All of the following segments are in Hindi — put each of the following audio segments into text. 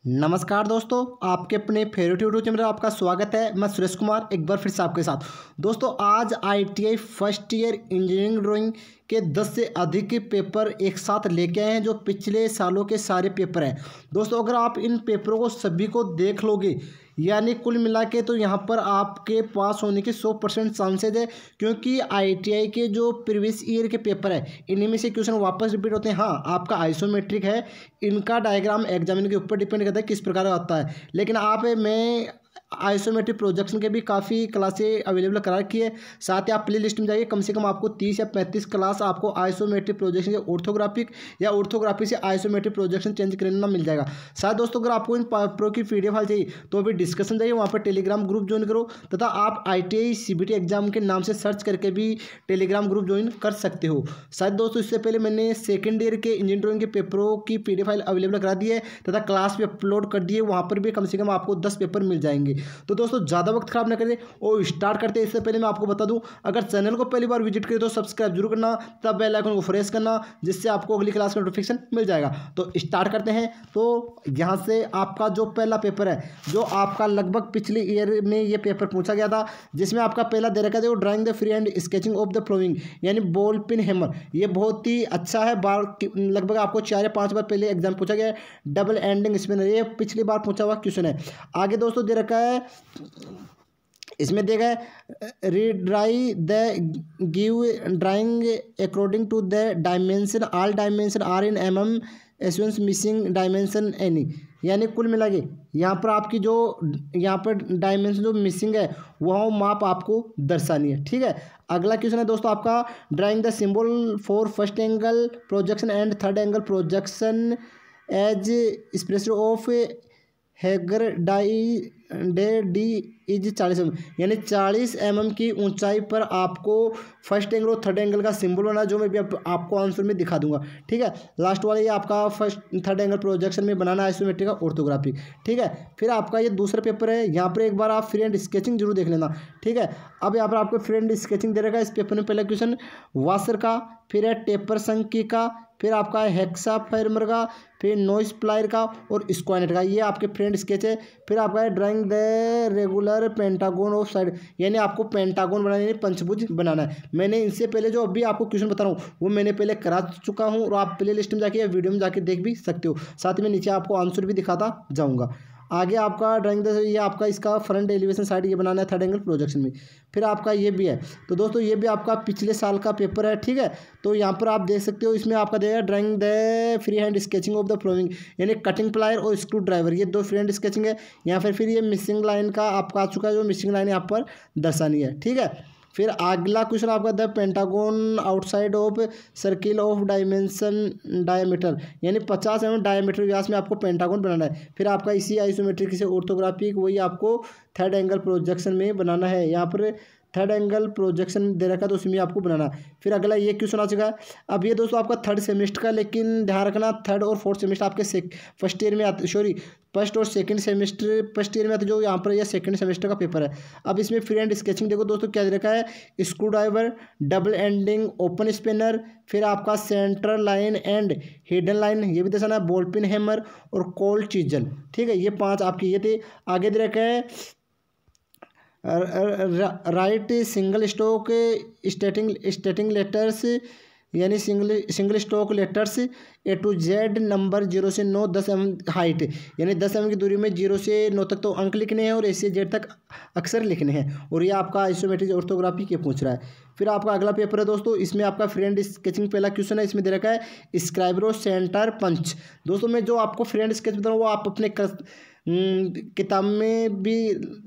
नमस्कार दोस्तों, आपके अपने फेवरेट यूट्यूब चैनल में आपका स्वागत है। मैं सुरेश कुमार एक बार फिर से आपके साथ। दोस्तों आज ITI first year engineering drawing के 10 से अधिक पेपर एक साथ लेके आए हैं, जो पिछले सालों के सारे पेपर हैं। दोस्तों अगर आप इन पेपरों को सभी को देख लोगे, यानी कुल मिला के तो यहाँ पर आपके पास होने के 100% चांसेज है, क्योंकि ITI के जो प्रीवियस ईयर के पेपर है इन्हीं में से क्वेश्चन वापस रिपीट होते हैं। हाँ, आपका आइसोमेट्रिक है, इनका डायग्राम एग्जामिनर के ऊपर डिपेंड करता है किस प्रकार का आता है, लेकिन मैं आइसोमेट्रिक प्रोजेक्शन के भी काफ़ी क्लासें अवेलेबल करा रखी है। साथ ही आप प्ले लिस्ट में जाइए, कम से कम आपको 30 या 35 क्लास आपको आइसोमेट्रिक प्रोजेक्शन से ऑर्थोग्राफिक या ऑर्थोग्राफी से आइसोमेट्रिक प्रोजेक्शन चेंज करना मिल जाएगा। साथ दोस्तों अगर आपको इन पेपरों की PDF फाइल चाहिए तो अभी डिस्कशन जाइए, वहाँ पर टेलीग्राम ग्रुप ज्वाइन करो, तथा आप ITI CBT एग्जाम के नाम से सर्च करके भी टेलीग्राम ग्रुप ज्वाइन कर सकते हो। शायद दोस्तों इससे पहले मैंने सेकेंड ईयर के इंजीनियरिंग ड्राइंग के पेपरों की PDF फाइल अवेलेबल करा दी है, तथा क्लास भी अपलोड कर दी है, वहाँ पर भी कम से कम आपको 10 पेपर मिल जाएंगे। तो दोस्तों ज़्यादा वक्त खराब ना करें और स्टार्ट करते हैं। इससे पहले मैं आपको बता दूं, अगर चैनल को पहली बार विजिट करें तो सब्सक्राइब जरूर करना, तब बेल आइकन को प्रेस करना, जिससे आपको अगली क्लास का नोटिफिकेशन मिल जाएगा। तो स्टार्ट करते हैं। तो यहाँ से आपका जो पहला पेपर है, जो आपका लगभग पिछले ईयर में ये पेपर पूछा गया था, जिसमें आपका पहला दे रखा था drawing the free hand sketching of the flowing, यानी बॉल पिन हैमर। ये बहुत ही अच्छा है, लगभग आपको 4 या 5 बार पहले एग्जाम पूछा गया है। डबल एंडिंग स्पिनर, ये पिछली बार पूछा हुआ क्वेश्चन है। आगे दोस्तों दे रखा है, इसमें देखा है redraw the give drawing according to the dimension, all dimension are in mm essence missing dimension any, यानी कुल मिला के यहाँ पर आपकी जो यहाँ पर डायमेंशन जो मिसिंग है वह माप आपको दर्शानी है। ठीक है, अगला क्वेश्चन है दोस्तों आपका, drawing the symbol for first angle projection and third angle projection as expression of हैगर डाई डे डी इज 40 mm, यानी 40 mm की ऊंचाई पर आपको फर्स्ट एंगल और थर्ड एंगल का सिंबल बना, जो मैं भी आपको आंसर में दिखा दूंगा। ठीक है, लास्ट वाला ये आपका फर्स्ट थर्ड एंगल प्रोजेक्शन में बनाना आइसोमेट्रिक का ऑर्थोग्राफी। ठीक है, फिर आपका ये दूसरा पेपर है, यहाँ पर एक बार आप फ्री हैंड स्केचिंग जरूर देख लेना। ठीक है, अब यहाँ पर आपको फ्री हैंड स्केचिंग दे रखा है। इस पेपर में पहला क्वेश्चन वाशर का, फिर है टेपर संकी का, फिर आपका हेक्सा फार्मर का, फिर नॉइस प्लायर का और स्क्वानेट का। ये आपके फ्रेंड स्केच है। फिर आपका है drawing the regular pentagon of side, यानी आपको पेंटागोन बनाना, यानी पंचभुज बनाना है। मैंने इनसे पहले जो अभी आपको क्वेश्चन बता रहा हूँ वो मैंने पहले करा चुका हूँ, और आप प्ले लिस्ट में जाके या वीडियो में जाके देख भी सकते हो। साथ में नीचे आपको आंसर भी दिखाता जाऊँगा। आगे आपका ड्राइंग द, ये आपका इसका फ्रंट एलिवेशन साइड ये बनाना है थर्ड एंगल प्रोजेक्शन में। फिर आपका ये भी है। तो दोस्तों ये भी आपका पिछले साल का पेपर है। ठीक है, तो यहाँ पर आप देख सकते हो, इसमें आपका देगा drawing the free hand sketching of the flowing, यानी कटिंग प्लायर और स्क्रू ड्राइवर, ये 2 फ्री हैंड स्केचिंग है। यहाँ फिर ये मिसिंग लाइन का आपका आ चुका है, जो मिसिंग लाइन यहाँ पर दर्शानी है। ठीक है, फिर अगला क्वेश्चन आपका the pentagon outside of circle of dimension diameter, यानी 50 mm डायमीटर व्यास में आपको पेंटागोन बनाना है। फिर आपका इसी आइसोमेट्रिक से ऑर्थोग्राफिक वही आपको थर्ड एंगल प्रोजेक्शन में बनाना है। यहाँ पर थर्ड एंगल प्रोजेक्शन दे रखा है, तो उसमें आपको बनाना। फिर अगला ये क्वेश्चन आ चुका है। अब ये दोस्तों आपका थर्ड सेमेस्टर का, लेकिन ध्यान रखना थर्ड और फोर्थ सेमेस्टर आपके फर्स्ट ईयर में आते, सॉरी फर्स्ट और सेकंड सेमेस्टर फर्स्ट ईयर में आते, जो यहाँ पर यह सेकंड सेमेस्टर का पेपर है। अब इसमें फ्री हैंड स्केचिंग देखो दोस्तों क्या दे रखा है, screw driver, double ending open spinner, फिर आपका central line and hidden line, ये भी दर्शाना है, बॉल पिन हैमर और कोल्ड चीजल। ठीक है, ये 5 आपके ये थे। आगे दे रखा है write single stroke stating letters, यानी single stroke letters A to Z number 0 से 9 10 mm हाइट, यानी 10 mm की दूरी में 0 से 9 तक तो अंक लिखने हैं और A से Z तक अक्षर लिखने हैं। और ये आपका आइसोमेट्रिक ऑर्थोग्राफी के पूछ रहा है। फिर आपका अगला पेपर है दोस्तों, इसमें आपका फ्री हैंड स्केचिंग पहला क्वेश्चन है। इसमें दे रखा है स्क्राइब्रो सेंटर पंच। दोस्तों मैं जो आपको फ्री हैंड स्केच बता रहा हूँ वो आप अपने किताब में भी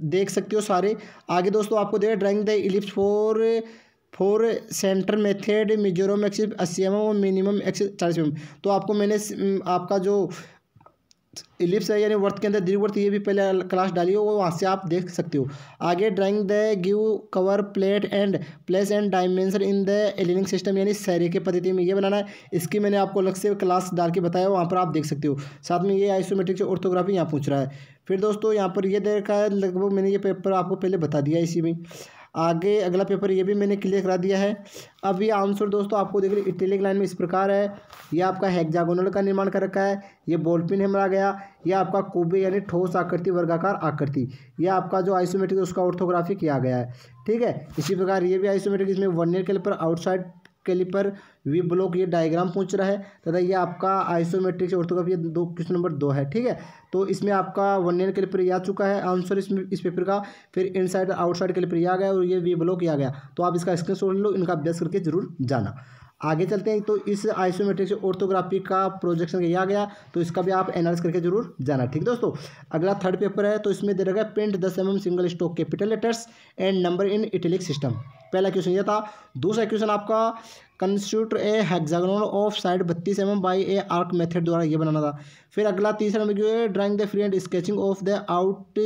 देख सकते हो सारे। आगे दोस्तों आपको देगा drawing the ellipse for centre method Mizoram axis 80 mm और मिनिमम एक्सिस 40 mm। तो आपको मैंने आपका जो इलिप्स है, यानी वर्त के अंदर दीर्घवृत्त, ये भी पहले क्लास डाली हो, वो वहाँ से आप देख सकते हो। आगे drawing the give cover plate and place and dimension in the aligning system, यानी सैरे के पद्धति में ये बनाना है। इसकी मैंने आपको अलग से क्लास डाल के बताया, वहाँ पर आप देख सकते हो। साथ में ये आइसोमेट्रिक से ऑर्थोग्राफी यहाँ पूछ रहा है। फिर दोस्तों यहाँ पर ये देखा है, लगभग मैंने ये पेपर आपको पहले बता दिया इसी में। आगे अगला पेपर ये भी मैंने क्लियर करा दिया है। अब ये आंसर दोस्तों आपको देख लीजिए इटैलिक लाइन में इस प्रकार है। ये आपका हेक्सागोनल का निर्माण कर रखा है, ये बॉल पिन हैमर आ गया, ये आपका कूबे यानी ठोस आकृति वर्गाकार आकृति, ये आपका जो आइसोमेट्रिक उसका ऑर्थोग्राफी किया गया है, ठीक है। इसी प्रकार ये भी आइसोमेट्रिक, इसमें vernier caliper, outside caliper, V block, ये डायग्राम पूछ रहा है तथा ये आपका आइसोमेट्रिक से ऑर्थोग्राफी दो क्वेश्चन नंबर 2 है, ठीक है। तो इसमें आपका वर्नियर कैलिपर ये आ चुका है आंसर इसमें इस पेपर का, फिर इनसाइड आउटसाइड कैलिपर ये आ गया और ये वी ब्लॉक ये आ गया। तो आप इसका स्क्रीनशॉट लो, इनका अभ्यास करके जरूर जाना। आगे चलते हैं, तो इस आइसोमेट्रिक से ऑर्थोग्राफी का प्रोजेक्शन ये आ गया, तो इसका भी आप एनालिसिस करके जरूर जाना, ठीक दोस्तों। अगला थर्ड पेपर है, तो इसमें दे रखा है print 10 mm single stock capital letters and number in italic system. पहला क्वेश्चन ये था। दूसरा क्वेश्चन आपका construct A hexagonal of side 32 mm by A arc method द्वारा ये बनाना था। फिर अगला तीसरा नंबर जो है drawing the freehand sketching of the out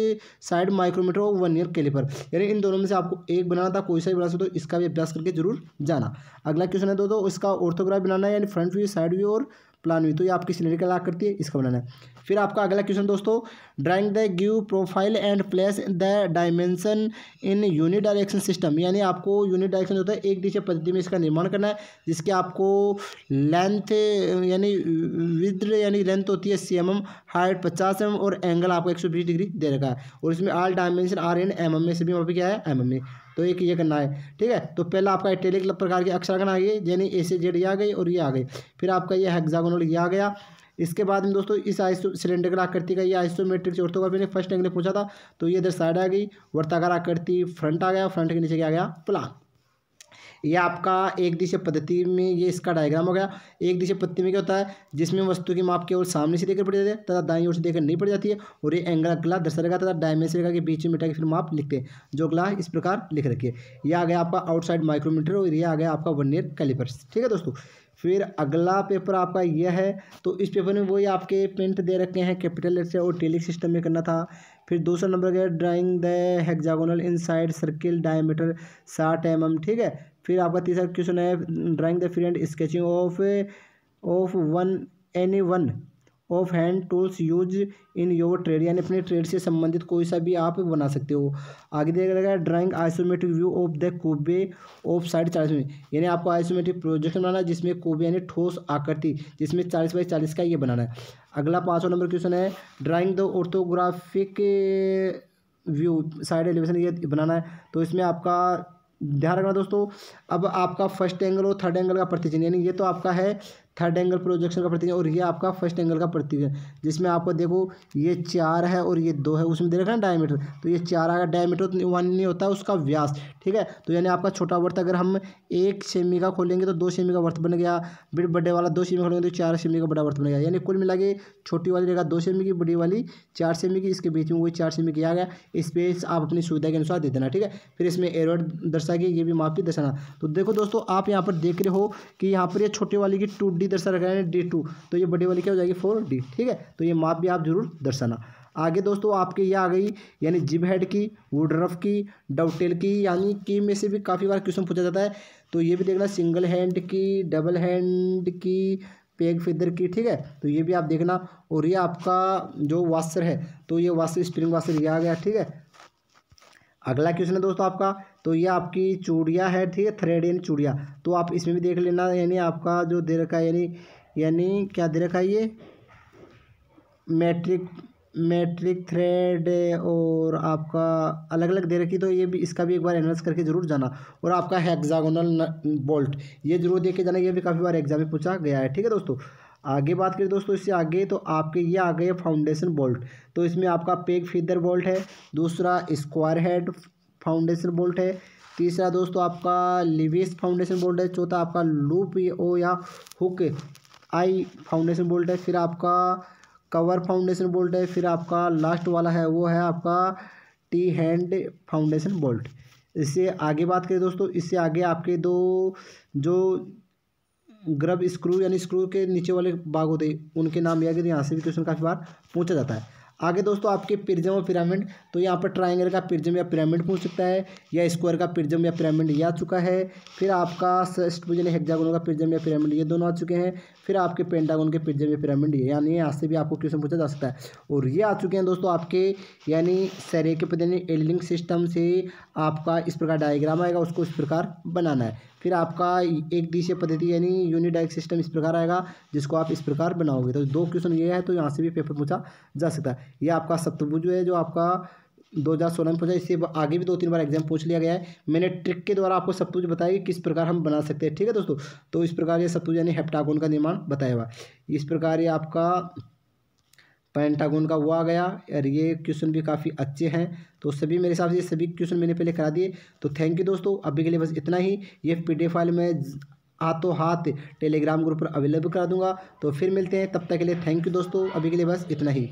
side micrometer of vernier caliper, यानी इन दोनों में से आपको एक बनाना था, कोई सा भी बना सकते हो, इसका भी अभ्यास करके जरूर जाना। अगला क्वेश्चन है दोस्तों, इसका ऑर्थोग्राफ बनाना है, यानी फ्रंट व्यू, साइड व्यू और प्लान व्यू, तो ये आपकी सिलेंडरिकल आकृति करती है, इसका बनाना है। फिर आपका अगला क्वेश्चन दोस्तों, drawing the give profile and place the dimension in unit direction system, यानी आपको यूनिट डायरेक्शन होता है एक दिशा पद्धति में इसका निर्माण करना है, जिसके आपको लेंथ यानी विड्थ यानी लेंथ होती है cm, हाइट 50 mm और एंगल आपको 120 डिग्री दे रखा है, और इसमें all dimension are in mm में से भी वहाँ पे क्या है mm में, तो एक ये करना है, ठीक है। तो पहला आपका इटैलिक प्रकार के अक्षर करना है, यानी ए से जेड ये आ गई और ये आ गई। फिर आपका ये हेक्सागोनल ये आ गया। इसके बाद में दोस्तों इस सिलेंडरिकल आकृति का ये आइसोमेट्रिक से ऑर्थोग्राफी ने फर्स्ट एंगल पूछा था, तो ये इधर साइड आ गई, वर्ताकार आकृति फ्रंट आ गया, फ्रंट के नीचे क्या आ गया प्लान। ये आपका एक दिशा पद्धति में ये इसका डायग्राम हो गया। एक दिशा पद्धति में क्या होता है, जिसमें वस्तु की माप केवल सामने से देकर पड़ जाती है तथा दाईं ओर से देकर नहीं पड़ जाती है, और ये एंगल अगला दर्शा रहेगा तथा डायमेंशन रेखा के बीच में मिटा के फिर माप लिखते हैं, जो अगला इस प्रकार लिख रखिए। ये आ गया आपका आउटसाइड माइक्रोमीटर और ये आ गया आपका वर्नियर कैलिपर, ठीक है दोस्तों। फिर अगला पेपर आपका यह है, तो इस पेपर में वही आपके प्रिंट दे रखे हैं कैपिटल लेटर से और इटैलिक सिस्टम में करना था। फिर दूसरा नंबर गया drawing the hexagonal inside circle diameter 60 mm, ठीक है। फिर आपका तीसरा क्वेश्चन है drawing the freehand sketching of one of hand tools use in your trade, यानी अपने ट्रेड से संबंधित कोई सा भी आप बना सकते हो। आगे देखा जाएगा drawing isometric view of the cube of side 40 में, यानी आपको आइसोमेट्रिक प्रोजेक्शन बनाना है जिसमें कूबे यानी ठोस आकृति जिसमें 40 बाई 40 का ये बनाना है। अगला 5वां नंबर क्वेश्चन है drawing the orthographic view side elevation ये बनाना है, तो इसमें आपका ध्यान रखना दोस्तों। अब आपका फर्स्ट एंगल और थर्ड एंगल का प्रतिचिन्ह, यानी ये तो आपका है थर्ड एंगल प्रोजेक्शन का प्रतिचिन्ह और ये आपका फर्स्ट एंगल का प्रतिचिन्ह, जिसमें आपको देखो ये 4 है और ये 2 है, उसमें दे रखा है ना डायमीटर, तो ये 4 आएगा, डायमीटर 1 नहीं होता है उसका व्यास, ठीक है। तो यानी आपका छोटा वर्त अगर हम 1 सेमी का खोलेंगे तो 2 सेमी का वर्त बन गया, फिर बड़े वाला 2 सेमी खोलेंगे तो 4 सेमी का बड़ा वर्त बन गया, यानी कुल मिला के छोटी वाली रहेगा 2 सेमी की, बड़ी वाली 4 सेमी की, इसके बीच में वही 4 सेमी की आ गया। स्पेस आप अपनी सुविधा के अनुसार दे देना, ठीक है। फिर इसमें एरो दर्शा के ये भी माप भी दर्शाना। तो देखो दोस्तों आप यहाँ पर देख रहे हो कि यहाँ पर ये छोटे वाली की 2D दर्शा रखा है D2, तो ये बड़ी वाली क्या हो जाएगी 4D, ठीक है। तो ये माप भी आप जरूर दर्शाना। आगे दोस्तों आपके ये आ गई यानी जिब हेड की, वुडरफ की, डवटेल की, यानी की में से भी काफ़ी बार क्वेश्चन पूछा जाता है, तो ये भी देखना सिंगल हैंड की, डबल हैंड की, पेग फिदर की, ठीक है। तो ये भी आप देखना। और ये आपका जो वाशर है, तो ये वाशर स्प्रिंग वाशर ये आ गया, ठीक है। अगला क्वेश्चन है दोस्तों आपका, तो ये आपकी चूड़िया है, ठीक है, थ्रेड यानी चूड़िया, तो आप इसमें भी देख लेना, यानी आपका जो दे रखा है यानी क्या दे रखा है ये मैट्रिक थ्रेड और आपका अलग अलग दे रखी, तो ये भी इसका भी एक बार एनालाइज करके जरूर जाना। और आपका हेक्सागोनल बोल्ट ये जरूर देख के जाना, ये भी काफ़ी बार एग्जाम में पूछा गया है, ठीक है दोस्तों। आगे बात करें दोस्तों इससे आगे, तो आपके ये आ गए फाउंडेशन बोल्ट, तो इसमें आपका पेग फीदर बोल्ट है, दूसरा स्क्वायर हेड फाउंडेशन बोल्ट है, तीसरा दोस्तों आपका लिविस फाउंडेशन बोल्ट है, चौथा आपका लूप ओ या हुक आई फाउंडेशन बोल्ट है, फिर आपका कवर फाउंडेशन बोल्ट है, फिर आपका लास्ट वाला है वो है आपका टी हैंड फाउंडेशन बोल्ट। इससे आगे बात करें दोस्तों, इससे आगे आपके दो जो ग्रब स्क्रू यानी स्क्रू के नीचे वाले भाग होते हैं उनके नाम लिया गया, यहाँ से भी क्वेश्चन काफ़ी बार पूछा जाता है। आगे दोस्तों आपके प्रिज्म और पिरामिड, तो यहाँ पर ट्राइंगल का प्रिज्म या पिरामिड पूछ सकता है, या स्क्वायर का प्रिज्म या पिरामिड ये आ चुका है। फिर आपका षट्भुज हेक्सागोन का प्रिज्म या पिरामिड ये दोनों आ चुके हैं। फिर आपके पेंटागोन के प्रिज्म या पिरामिड ये, यानी यहाँ से भी आपको क्वेश्चन पूछा जा सकता है। और ये आ चुके हैं दोस्तों आपके, यानी सैरे के पद यानी एलिलिंग सिस्टम से आपका इस प्रकार डायग्राम आएगा, उसको इस प्रकार बनाना है। फिर आपका एक दिशीय पद्धति यानी यूनिडायरेक्ट सिस्टम इस प्रकार आएगा, जिसको आप इस प्रकार बनाओगे। तो 2 क्वेश्चन ये है, तो यहाँ से भी पेपर पूछा जा सकता है। ये आपका सप्तभुज है जो आपका 2016 में पूछा, इससे आगे भी 2-3 बार एग्जाम पूछ लिया गया है। मैंने ट्रिक के द्वारा आपको सप्तभुज बताया कि किस प्रकार हम बना सकते हैं, ठीक है दोस्तों। तो इस प्रकार ये सप्तभुज यानी हेप्टागोन का निर्माण बताया हुआ। इस प्रकार ये आपका पेंटागोन का वो आ गया। और ये क्वेश्चन भी काफ़ी अच्छे हैं, तो सभी मेरे हिसाब से ये सभी क्वेश्चन मैंने पहले करा दिए। तो थैंक यू दोस्तों, अभी के लिए बस इतना ही। ये PDF फाइल में हाथों हाथ टेलीग्राम ग्रुप पर अवेलेबल करा दूंगा। तो फिर मिलते हैं, तब तक के लिए थैंक यू दोस्तों, अभी के लिए बस इतना ही।